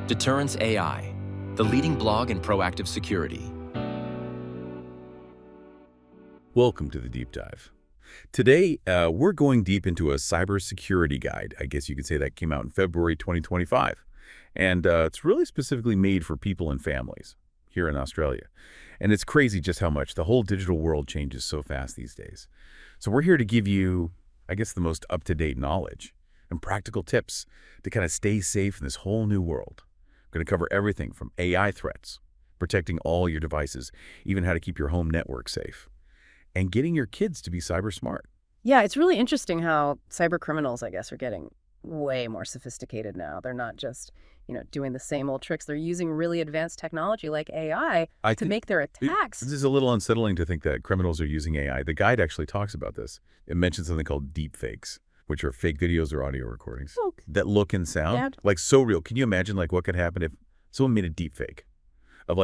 Deterrence AI, the leading blog in proactive security. Welcome to the Deep Dive. Today, we're going deep into a cybersecurity guide. I guess you could say that came out in February 2025. And it's really specifically made for people and families here in Australia. And it's crazy just how much the whole digital world changes so fast these days. So we're here to give you, I guess, the most up-to-date knowledge and practical tips to kind of stay safe in this whole new world. We're going to cover everything from AI threats, protecting all your devices, even how to keep your home network safe, and getting your kids to be cyber smart. Yeah, it's really interesting how cyber criminals, I guess, are getting way more sophisticated now. They're not just, doing the same old tricks. They're using really advanced technology like AI to make their attacks. This is a little unsettling to think that criminals are using AI. The guide actually talks about this. It mentions something called deep fakes, which are fake videos or audio recordings that look and sound like so real. Can you imagine what could happen if someone made a deep fake of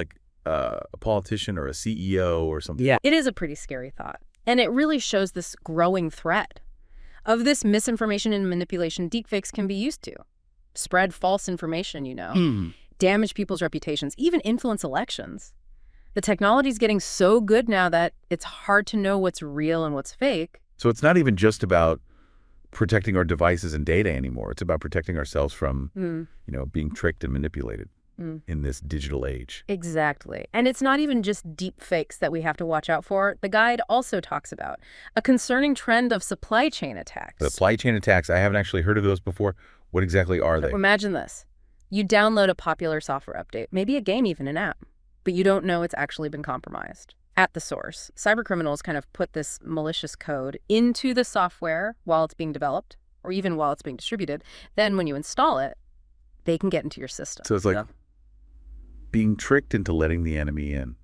a politician or a CEO or something? Yeah, it is a pretty scary thought. And it really shows this growing threat of this misinformation and manipulation deepfakes can be used to. Spread false information, damage people's reputations, even influence elections. The technology is getting so good now that it's hard to know what's real and what's fake. So it's not even just about protecting our devices and data anymore. It's about protecting ourselves from, being tricked and manipulated in this digital age. Exactly. And it's not even just deep fakes that we have to watch out for. The guide also talks about a concerning trend of supply chain attacks. Supply chain attacks, I haven't actually heard of those before. What exactly are they? Imagine this. You download a popular software update, maybe a game, even an app, but you don't know it's actually been compromised. At the source, cybercriminals kind of put this malicious code into the software while it's being developed, or even while it's being distributed. Then when you install it, they can get into your system. So it's like being tricked into letting the enemy in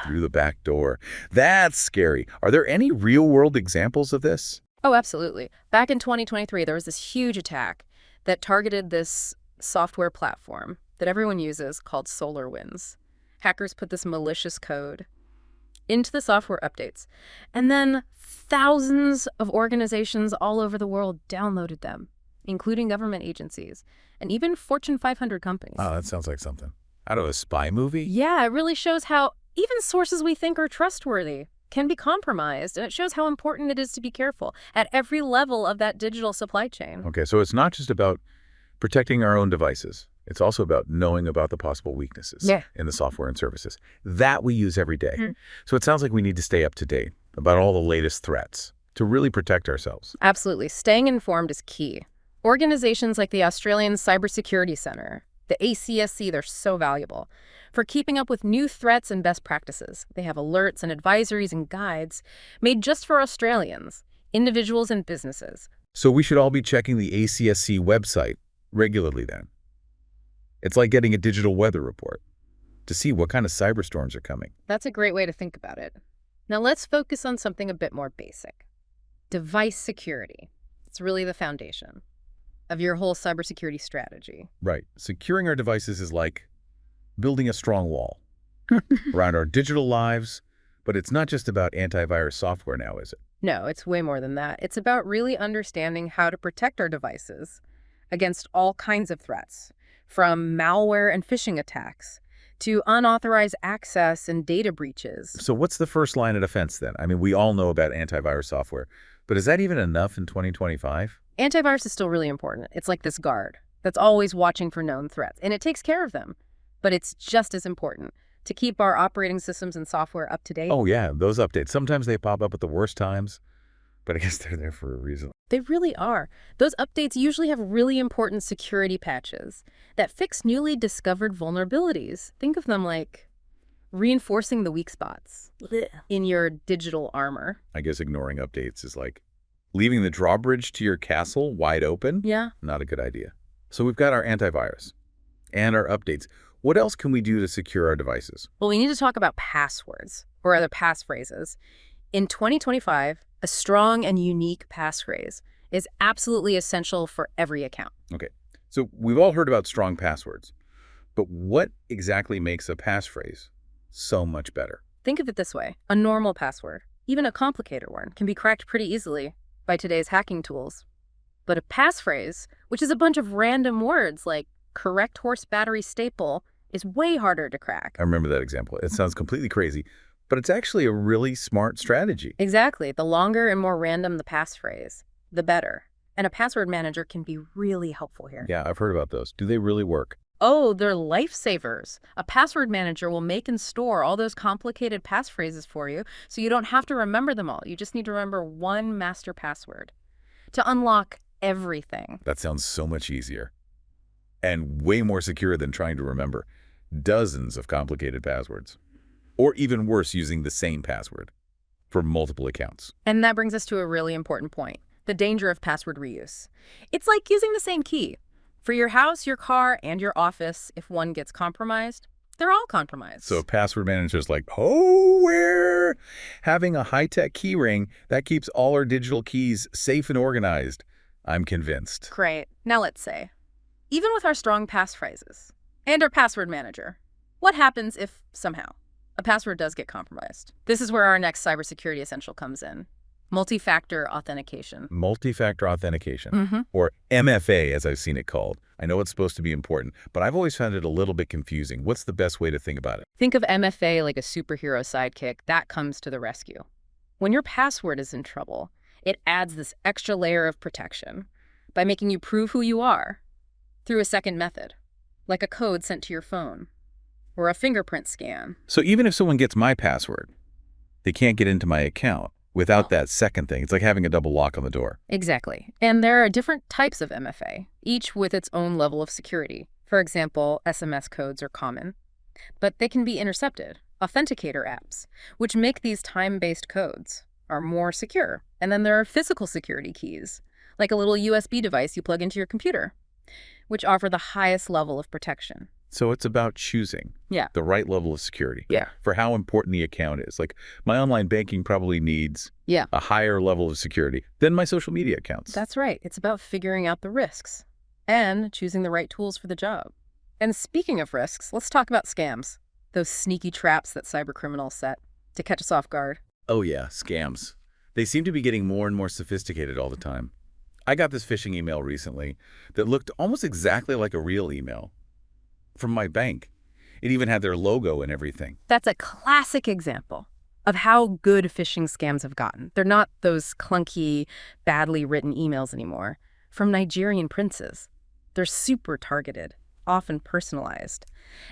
through the back door. That's scary. Are there any real-world examples of this? Oh, absolutely. Back in 2023, there was this huge attack that targeted this software platform that everyone uses called SolarWinds. Hackers put this malicious code into the software updates, and then thousands of organizations all over the world downloaded them, including government agencies and even Fortune 500 companies. Oh, that sounds like something out of a spy movie. Yeah, it really shows how even sources we think are trustworthy can be compromised, and it shows how important it is to be careful at every level of that digital supply chain. Okay, so it's not just about protecting our own devices. It's also about knowing about the possible weaknesses in the software and services that we use every day. So it sounds like we need to stay up to date about all the latest threats to really protect ourselves. Absolutely. Staying informed is key. Organizations like the Australian Cybersecurity Centre, the ACSC, they're so valuable for keeping up with new threats and best practices. They have alerts and advisories and guides made just for Australians, individuals and businesses. So we should all be checking the ACSC website regularly then. It's like getting a digital weather report to see what kind of cyberstorms are coming. That's a great way to think about it. Now let's focus on something a bit more basic. Device security. It's really the foundation of your whole cybersecurity strategy. Right. Securing our devices is like building a strong wall around our digital lives, but it's not just about antivirus software now, is it? No, it's way more than that. It's about really understanding how to protect our devices against all kinds of threats, from malware and phishing attacks to unauthorized access and data breaches. So what's the first line of defense then? I mean, we all know about antivirus software, but is that even enough in 2025? Antivirus is still really important. It's like this guard that's always watching for known threats, and it takes care of them. But it's just as important to keep our operating systems and software up to date. Oh yeah, those updates. Sometimes they pop up at the worst times, but I guess they're there for a reason. They really are. Those updates usually have really important security patches that fix newly discovered vulnerabilities. Think of them like reinforcing the weak spots in your digital armor. I guess ignoring updates is like leaving the drawbridge to your castle wide open. Yeah. Not a good idea. So we've got our antivirus and our updates. What else can we do to secure our devices? Well, we need to talk about passwords, or other passphrases. In 2025, a strong and unique passphrase is absolutely essential for every account. Okay, so we've all heard about strong passwords, but what exactly makes a passphrase so much better? Think of it this way. A normal password, even a complicated one, can be cracked pretty easily by today's hacking tools. But a passphrase, which is a bunch of random words like correct horse battery staple is way harder to crack. I remember that example. It sounds completely crazy, but it's actually a really smart strategy. Exactly. The longer and more random the passphrase, the better. And a password manager can be really helpful here. Yeah, I've heard about those. Do they really work? Oh, they're lifesavers. A password manager will make and store all those complicated passphrases for you, so you don't have to remember them all. You just need to remember one master password to unlock everything. That sounds so much easier and way more secure than trying to remember dozens of complicated passwords. Or even worse, using the same password for multiple accounts. And that brings us to a really important point, the danger of password reuse. It's like using the same key. For your house, your car, and your office, if one gets compromised, they're all compromised. So password manager's like, oh, we're having a high-tech key ring that keeps all our digital keys safe and organized. I'm convinced. Great. Now let's say, even with our strong passphrases and our password manager, what happens if, somehow, a password does get compromised? This is where our next cybersecurity essential comes in. Multi-factor authentication. Multi-factor authentication, or MFA as I've seen it called. I know it's supposed to be important, but I've always found it a little bit confusing. What's the best way to think about it? Think of MFA like a superhero sidekick that comes to the rescue. When your password is in trouble, it adds this extra layer of protection by making you prove who you are through a second method, like a code sent to your phone or a fingerprint scan. So even if someone gets my password, they can't get into my account without that second thing. It's like having a double lock on the door. Exactly. And there are different types of MFA, each with its own level of security. For example, SMS codes are common, but they can be intercepted. Authenticator apps, which make these time-based codes, are more secure. And then there are physical security keys, like a little USB device you plug into your computer, which offer the highest level of protection. So it's about choosing the right level of security for how important the account is. Like my online banking probably needs a higher level of security than my social media accounts. That's right. It's about figuring out the risks and choosing the right tools for the job. And speaking of risks, let's talk about scams, those sneaky traps that cybercriminals set to catch us off guard. Oh yeah, scams. They seem to be getting more and more sophisticated all the time. I got this phishing email recently that looked almost exactly like a real email from my bank. It even had their logo and everything. That's a classic example of how good phishing scams have gotten. They're not those clunky, badly written emails anymore. From Nigerian princes. They're super targeted, often personalized,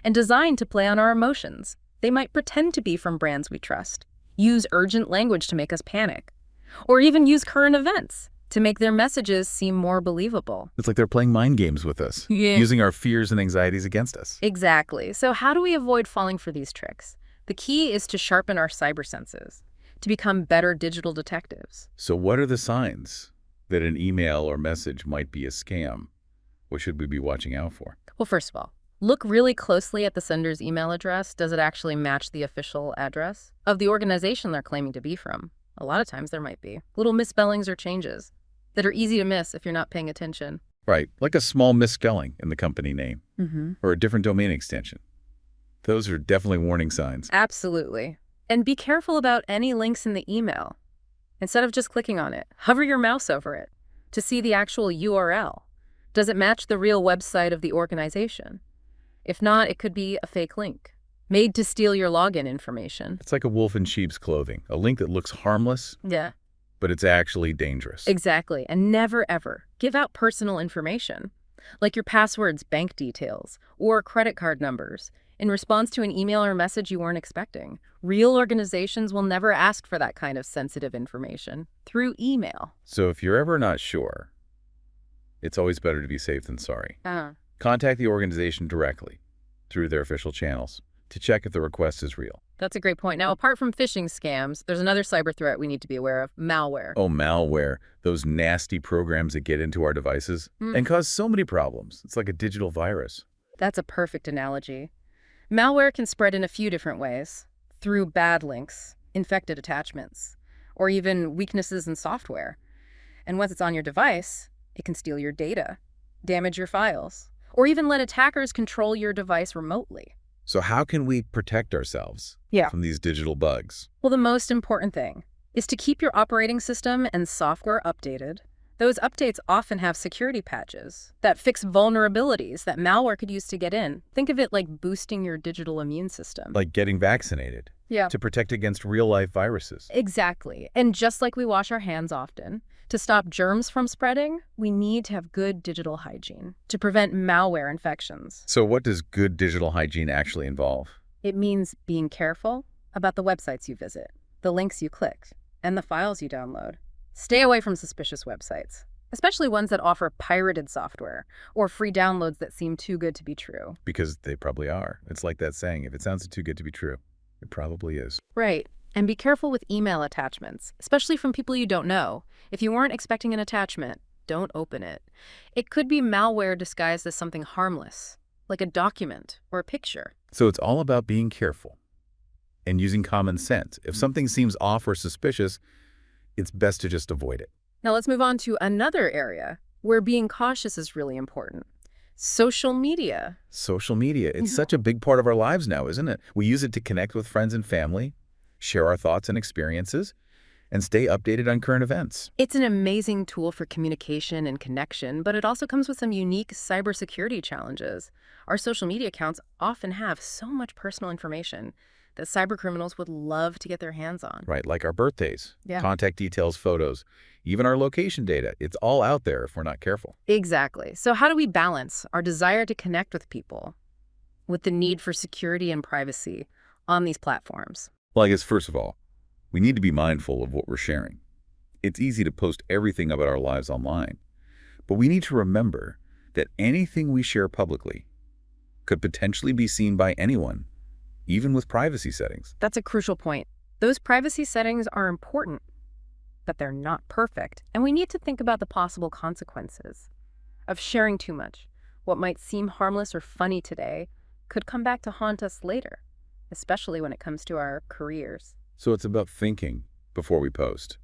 and designed to play on our emotions. They might pretend to be from brands we trust, use urgent language to make us panic, or even use current events to make their messages seem more believable. It's like they're playing mind games with us, using our fears and anxieties against us. Exactly. So how do we avoid falling for these tricks? The key is to sharpen our cyber senses, to become better digital detectives. So what are the signs that an email or message might be a scam? What should we be watching out for? Well, first of all, look really closely at the sender's email address. Does it actually match the official address of the organization they're claiming to be from? A lot of times there might be little misspellings or changes that are easy to miss if you're not paying attention. Right, like a small misspelling in the company name or a different domain extension. Those are definitely warning signs. Absolutely. And be careful about any links in the email. Instead of just clicking on it, hover your mouse over it to see the actual URL. Does it match the real website of the organization? If not, it could be a fake link made to steal your login information. It's like a wolf in sheep's clothing, a link that looks harmless, but it's actually dangerous. Exactly. And never, ever give out personal information, like your passwords, bank details, or credit card numbers, in response to an email or message you weren't expecting. Real organizations will never ask for that kind of sensitive information through email. So if you're ever not sure, it's always better to be safe than sorry. Contact the organization directly through their official channels to check if the request is real. That's a great point. Now, apart from phishing scams, there's another cyber threat we need to be aware of, malware. Oh, malware. Those nasty programs that get into our devices and cause so many problems. It's like a digital virus. That's a perfect analogy. Malware can spread in a few different ways, through bad links, infected attachments, or even weaknesses in software. And once it's on your device, it can steal your data, damage your files, or even let attackers control your device remotely. So how can we protect ourselves from these digital bugs? Well, the most important thing is to keep your operating system and software updated, Those updates often have security patches that fix vulnerabilities that malware could use to get in. Think of it like boosting your digital immune system. Like getting vaccinated Yeah. to protect against real-life viruses. Exactly. And just like we wash our hands often, to stop germs from spreading, we need to have good digital hygiene to prevent malware infections. So what does good digital hygiene actually involve? It means being careful about the websites you visit, the links you click, and the files you download. Stay away from suspicious websites, especially ones that offer pirated software or free downloads that seem too good to be true. Because they probably are. It's like that saying, if it sounds too good to be true, it probably is. Right. And be careful with email attachments, especially from people you don't know. If you weren't expecting an attachment, don't open it. It could be malware disguised as something harmless, like a document or a picture. So it's all about being careful and using common sense. If something seems off or suspicious, it's best to just avoid it. Now let's move on to another area where being cautious is really important. Social media. Social media, it's such a big part of our lives now, isn't it? We use it to connect with friends and family, share our thoughts and experiences, and stay updated on current events. It's an amazing tool for communication and connection, but it also comes with some unique cybersecurity challenges. Our social media accounts often have so much personal information that cybercriminals would love to get their hands on. Right, like our birthdays, Yeah. contact details, photos, even our location data. It's all out there if we're not careful. Exactly. So how do we balance our desire to connect with people with the need for security and privacy on these platforms? Well, I guess first of all, we need to be mindful of what we're sharing. It's easy to post everything about our lives online, but we need to remember that anything we share publicly could potentially be seen by anyone, even with privacy settings. That's a crucial point. Those privacy settings are important, but they're not perfect, and we need to think about the possible consequences of sharing too much. What might seem harmless or funny today could come back to haunt us later, especially when it comes to our careers. So it's about thinking before we post,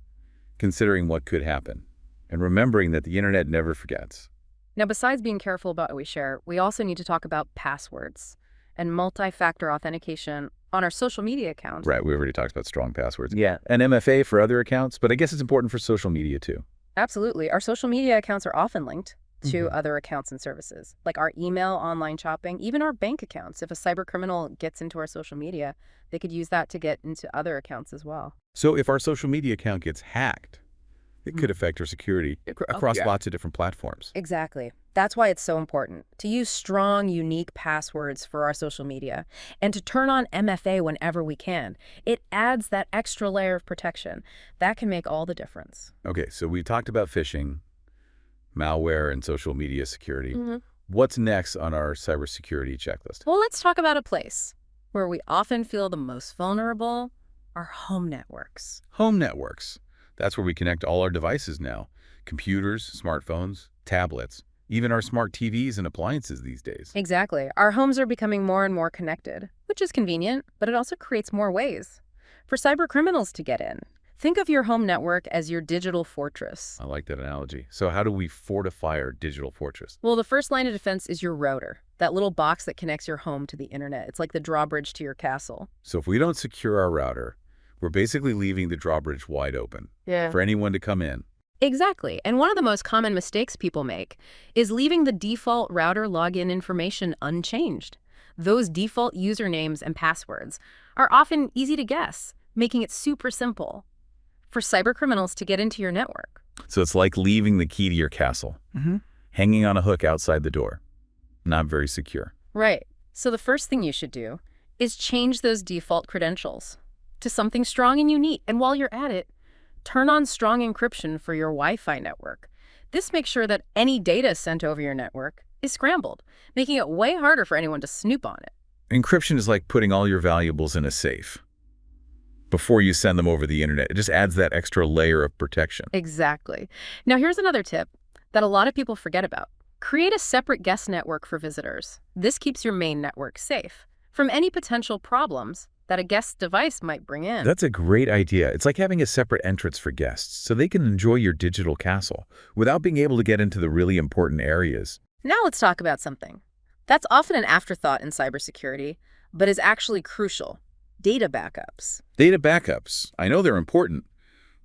considering what could happen, and remembering that the internet never forgets. Now, besides being careful about what we share, we also need to talk about passwords and multi-factor authentication on our social media accounts. Right, we already talked about strong passwords. Yeah, and MFA for other accounts, but I guess it's important for social media too. Absolutely. Our social media accounts are often linked to other accounts and services, like our email, online shopping, even our bank accounts. If a cyber criminal gets into our social media, they could use that to get into other accounts as well. So if our social media account gets hacked, it could affect our security across lots of different platforms. Exactly. That's why it's so important to use strong, unique passwords for our social media and to turn on MFA whenever we can. It adds that extra layer of protection. That can make all the difference. Okay, so we talked about phishing, malware, and social media security. What's next on our cybersecurity checklist? Well, let's talk about a place where we often feel the most vulnerable, our home networks. Home networks. That's where we connect all our devices now. Computers, smartphones, tablets, even our smart TVs and appliances these days. Exactly. Our homes are becoming more and more connected, which is convenient, but it also creates more ways for cyber criminals to get in. Think of your home network as your digital fortress. I like that analogy. So how do we fortify our digital fortress? Well, the first line of defense is your router, that little box that connects your home to the internet. It's like the drawbridge to your castle. So if we don't secure our router, we're basically leaving the drawbridge wide open for anyone to come in. Exactly. And one of the most common mistakes people make is leaving the default router login information unchanged. Those default usernames and passwords are often easy to guess, making it super simple for cybercriminals to get into your network. So it's like leaving the key to your castle, hanging on a hook outside the door. Not very secure. Right. So the first thing you should do is change those default credentials to something strong and unique. And while you're at it, turn on strong encryption for your Wi-Fi network. This makes sure that any data sent over your network is scrambled, making it way harder for anyone to snoop on it. Encryption is like putting all your valuables in a safe before you send them over the internet. It just adds that extra layer of protection. Exactly. Now, here's another tip that a lot of people forget about. Create a separate guest network for visitors. This keeps your main network safe from any potential problems that a guest device might bring in. That's a great idea. It's like having a separate entrance for guests so they can enjoy your digital castle without being able to get into the really important areas. Now let's talk about something that's often an afterthought in cybersecurity, but is actually crucial: data backups. Data backups. I know they're important,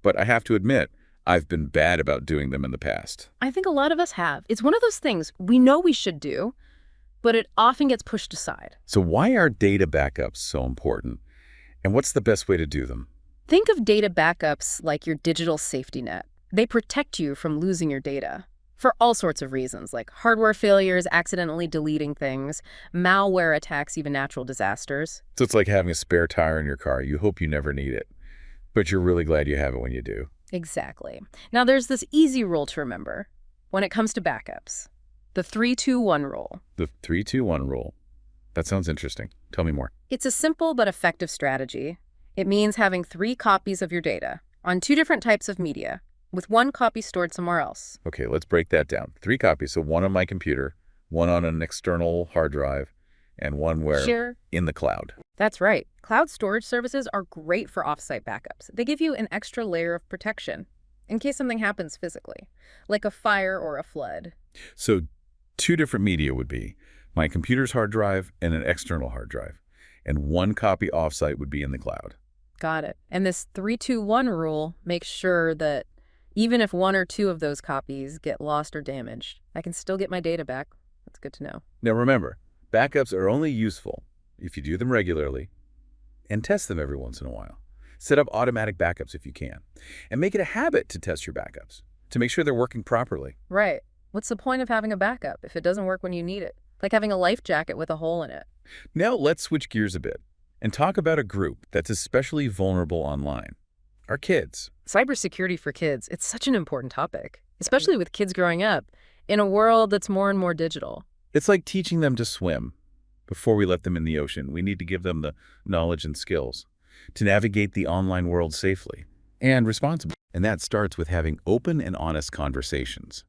but I have to admit, I've been bad about doing them in the past. I think a lot of us have. It's one of those things we know we should do, but it often gets pushed aside. So why are data backups so important? And what's the best way to do them? Think of data backups like your digital safety net. They protect you from losing your data for all sorts of reasons, like hardware failures, accidentally deleting things, malware attacks, even natural disasters. So it's like having a spare tire in your car. You hope you never need it, but you're really glad you have it when you do. Exactly. Now, there's this easy rule to remember when it comes to backups. The 3-2-1 rule. The 3-2-1 rule. That sounds interesting. Tell me more. It's a simple but effective strategy. It means having 3 copies of your data on 2 different types of media, with 1 copy stored somewhere else. Okay, let's break that down. 3 copies, so 1 on my computer, 1 on an external hard drive, and 1 where? Sure. In the cloud. That's right. Cloud storage services are great for offsite backups. They give you an extra layer of protection in case something happens physically, like a fire or a flood. So 2 different media would be my computer's hard drive and an external hard drive, and 1 copy offsite would be in the cloud. Got it. And this 3-2-1 rule makes sure that even if 1 or 2 of those copies get lost or damaged, I can still get my data back. That's good to know. Now remember, backups are only useful if you do them regularly and test them every once in a while. Set up automatic backups if you can, and make it a habit to test your backups to make sure they're working properly. Right. What's the point of having a backup if it doesn't work when you need it? Like having a life jacket with a hole in it. Now let's switch gears a bit and talk about a group that's especially vulnerable online. Our kids. Cybersecurity for kids, it's such an important topic, especially with kids growing up in a world that's more and more digital. It's like teaching them to swim. Before we let them in the ocean, we need to give them the knowledge and skills to navigate the online world safely and responsibly. And that starts with having open and honest conversations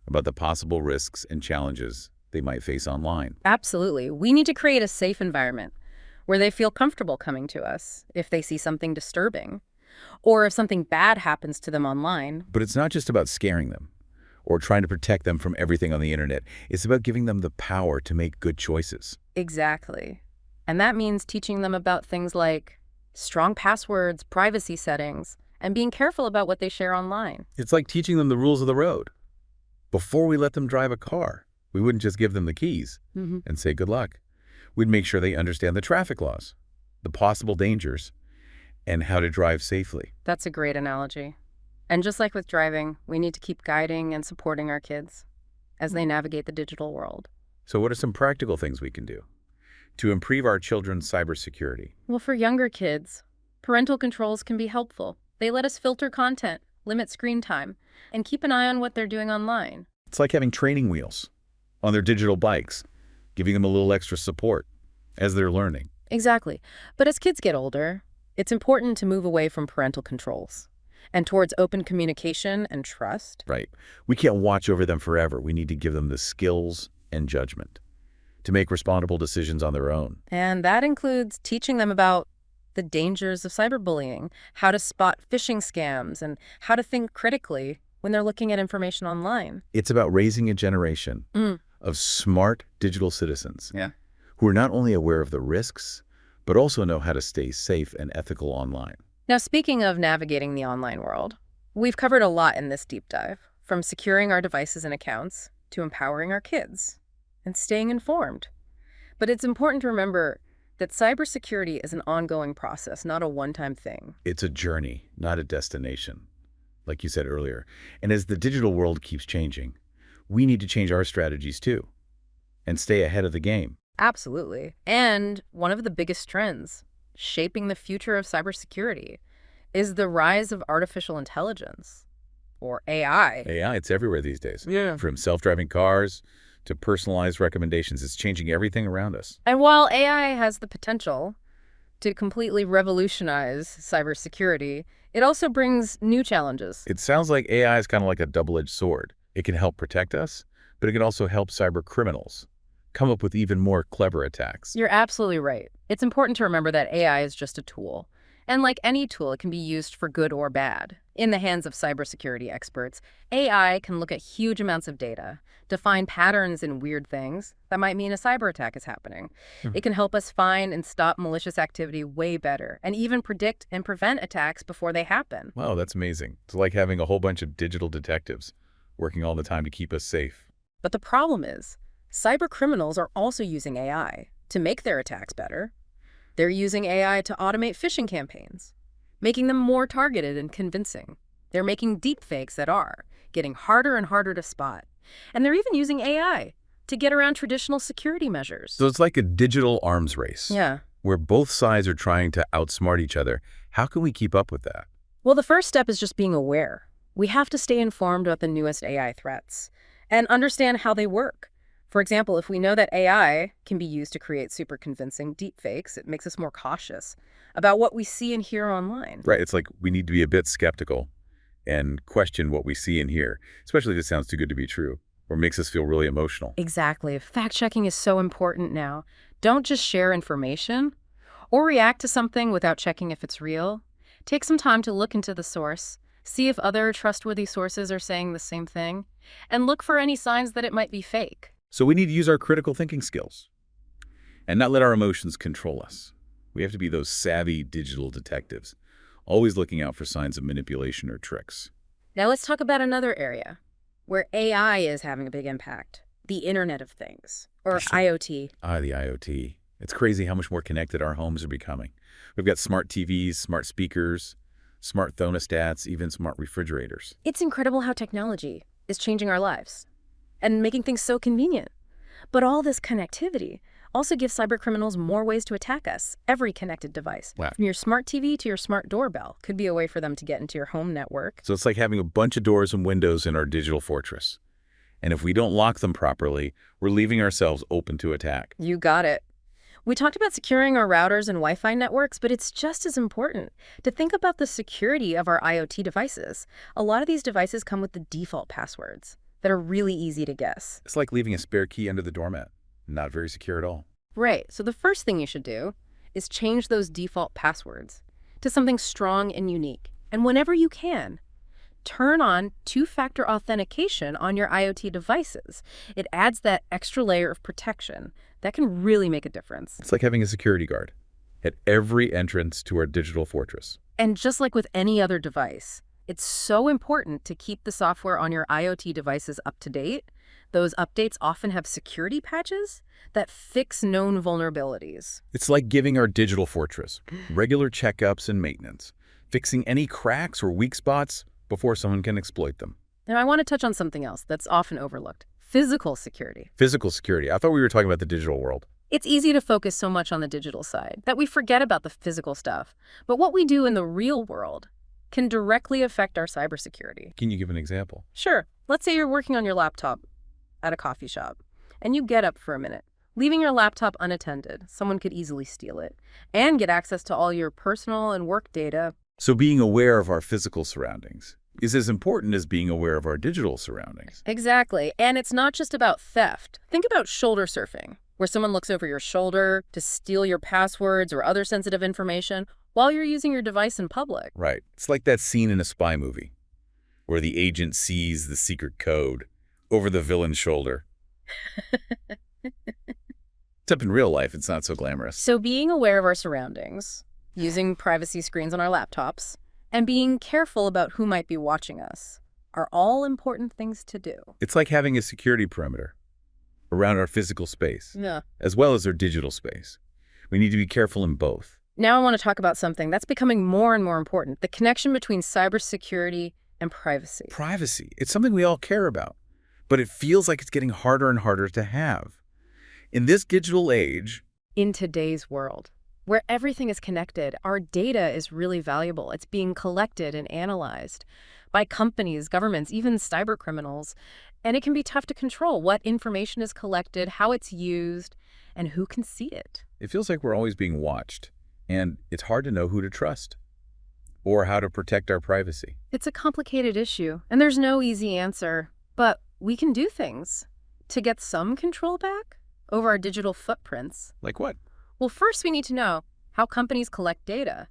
about the possible risks and challenges they might face online. Absolutely. We need to create a safe environment where they feel comfortable coming to us if they see something disturbing or if something bad happens to them online. But it's not just about scaring them or trying to protect them from everything on the internet. It's about giving them the power to make good choices. Exactly. And that means teaching them about things like strong passwords, privacy settings, and being careful about what they share online. It's like teaching them the rules of the road. Before we let them drive a car, we wouldn't just give them the keys and say good luck. We'd make sure they understand the traffic laws, the possible dangers, and how to drive safely. That's a great analogy. And just like with driving, we need to keep guiding and supporting our kids as they navigate the digital world. So what are some practical things we can do to improve our children's cybersecurity? Well, for younger kids, parental controls can be helpful. They let us filter content, limit screen time, and keep an eye on what they're doing online. It's like having training wheels on their digital bikes, giving them a little extra support as they're learning. Exactly. But as kids get older, it's important to move away from parental controls and towards open communication and trust. Right. We can't watch over them forever. We need to give them the skills and judgment to make responsible decisions on their own. And that includes teaching them about the dangers of cyberbullying, how to spot phishing scams, and how to think critically when they're looking at information online. It's about raising a generation of smart digital citizens who are not only aware of the risks, but also know how to stay safe and ethical online. Now, speaking of navigating the online world, we've covered a lot in this deep dive, from securing our devices and accounts to empowering our kids and staying informed. But it's important to remember that cybersecurity is an ongoing process, not a one-time thing. It's a journey, not a destination, like you said earlier. And as the digital world keeps changing, we need to change our strategies too and stay ahead of the game. Absolutely. And one of the biggest trends shaping the future of cybersecurity is the rise of artificial intelligence, or AI. AI, it's everywhere these days. Yeah. From self-driving cars to personalized recommendations, it's changing everything around us. And while AI has the potential to completely revolutionize cybersecurity, it also brings new challenges. It sounds like AI is kind of like a double-edged sword. It can help protect us, but it can also help cyber criminals come up with even more clever attacks. You're absolutely right. It's important to remember that AI is just a tool. And like any tool, it can be used for good or bad. In the hands of cybersecurity experts, AI can look at huge amounts of data to find patterns in weird things that might mean a cyber attack is happening. It can help us find and stop malicious activity way better, and even predict and prevent attacks before they happen. Wow, that's amazing. It's like having a whole bunch of digital detectives working all the time to keep us safe. But the problem is, cyber criminals are also using AI to make their attacks better. They're using AI to automate phishing campaigns, making them more targeted and convincing. They're making deepfakes that are getting harder and harder to spot. And they're even using AI to get around traditional security measures. So it's like a digital arms race. Yeah. Where both sides are trying to outsmart each other. How can we keep up with that? Well, the first step is just being aware. We have to stay informed about the newest AI threats and understand how they work. For example, if we know that AI can be used to create super convincing deepfakes, it makes us more cautious about what we see and hear online. Right. It's like we need to be a bit skeptical and question what we see and hear, especially if it sounds too good to be true or makes us feel really emotional. Exactly. Fact-checking is so important now. Don't just share information or react to something without checking if it's real. Take some time to look into the source, see if other trustworthy sources are saying the same thing, and look for any signs that it might be fake. So we need to use our critical thinking skills and not let our emotions control us. We have to be those savvy digital detectives, always looking out for signs of manipulation or tricks. Now let's talk about another area where AI is having a big impact, the Internet of Things, or IoT. The IoT. It's crazy how much more connected our homes are becoming. We've got smart TVs, smart speakers, smart thermostats, even smart refrigerators. It's incredible how technology is changing our lives and making things so convenient. But all this connectivity also gives cybercriminals more ways to attack us. Every connected device, Wow. from your smart TV to your smart doorbell, could be a way for them to get into your home network. So it's like having a bunch of doors and windows in our digital fortress. And if we don't lock them properly, we're leaving ourselves open to attack. You got it. We talked about securing our routers and Wi-Fi networks, but it's just as important to think about the security of our IoT devices. A lot of these devices come with the default passwords that are really easy to guess. It's like leaving a spare key under the doormat. Not very secure at all. Right, so the first thing you should do is change those default passwords to something strong and unique. And whenever you can, turn on two-factor authentication on your IoT devices. It adds that extra layer of protection that can really make a difference. It's like having a security guard at every entrance to our digital fortress. And just like with any other device, it's so important to keep the software on your IoT devices up to date. Those updates often have security patches that fix known vulnerabilities. It's like giving our digital fortress regular checkups and maintenance, fixing any cracks or weak spots before someone can exploit them. Now, I want to touch on something else that's often overlooked: physical security. Physical security. I thought we were talking about the digital world. It's easy to focus so much on the digital side that we forget about the physical stuff. But what we do in the real world can directly affect our cybersecurity. Can you give an example? Sure. Let's say you're working on your laptop at a coffee shop, and you get up for a minute. Leaving your laptop unattended, someone could easily steal it and get access to all your personal and work data. So being aware of our physical surroundings is as important as being aware of our digital surroundings. Exactly. And it's not just about theft. Think about shoulder surfing, where someone looks over your shoulder to steal your passwords or other sensitive information while you're using your device in public. Right. It's like that scene in a spy movie where the agent sees the secret code over the villain's shoulder. Except in real life, it's not so glamorous. So being aware of our surroundings, using privacy screens on our laptops, and being careful about who might be watching us are all important things to do. It's like having a security perimeter around our physical space, Yeah. as well as our digital space. We need to be careful in both. Now I want to talk about something that's becoming more and more important: the connection between cybersecurity and privacy. Privacy. It's something we all care about, but it feels like it's getting harder and harder to have. In this digital age, In today's world, where everything is connected, our data is really valuable. It's being collected and analyzed by companies, governments, even cybercriminals. And it can be tough to control what information is collected, how it's used, and who can see it. it feels like we're always being watched, and it's hard to know who to trust or how to protect our privacy. It's a complicated issue, and there's no easy answer. But we can do things to get some control back over our digital footprints. Like what? Well, first we need to know how companies collect data.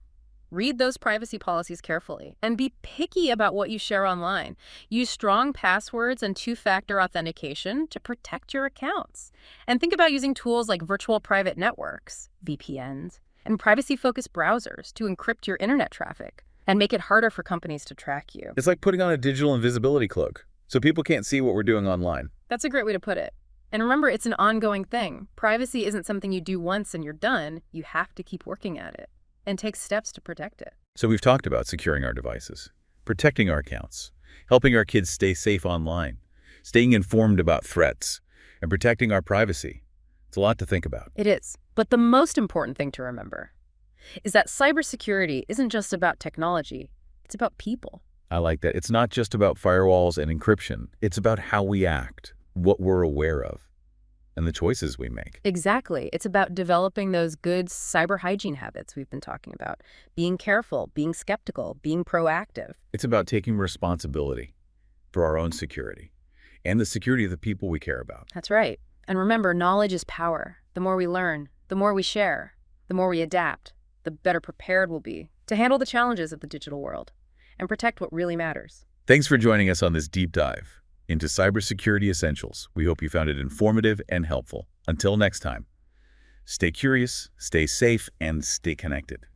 Read those privacy policies carefully and be picky about what you share online. Use strong passwords and two-factor authentication to protect your accounts. And think about using tools like virtual private networks, VPNs, and privacy-focused browsers to encrypt your internet traffic and make it harder for companies to track you. It's like putting on a digital invisibility cloak, so people can't see what we're doing online. That's a great way to put it. And remember, it's an ongoing thing. Privacy isn't something you do once and you're done. You have to keep working at it and take steps to protect it. So we've talked about securing our devices, protecting our accounts, helping our kids stay safe online, staying informed about threats, and protecting our privacy. It's a lot to think about. It is. But the most important thing to remember is that cybersecurity isn't just about technology. It's about people. I like that. It's not just about firewalls and encryption. It's about how we act, what we're aware of, and the choices we make. Exactly. It's about developing those good cyber hygiene habits we've been talking about. Being careful, being skeptical, being proactive. It's about taking responsibility for our own security and the security of the people we care about. That's right. And remember, knowledge is power. The more we learn, the more we share, the more we adapt, the better prepared we'll be to handle the challenges of the digital world and protect what really matters. Thanks for joining us on this deep dive into cybersecurity essentials. We hope you found it informative and helpful. Until next time, stay curious, stay safe, and stay connected.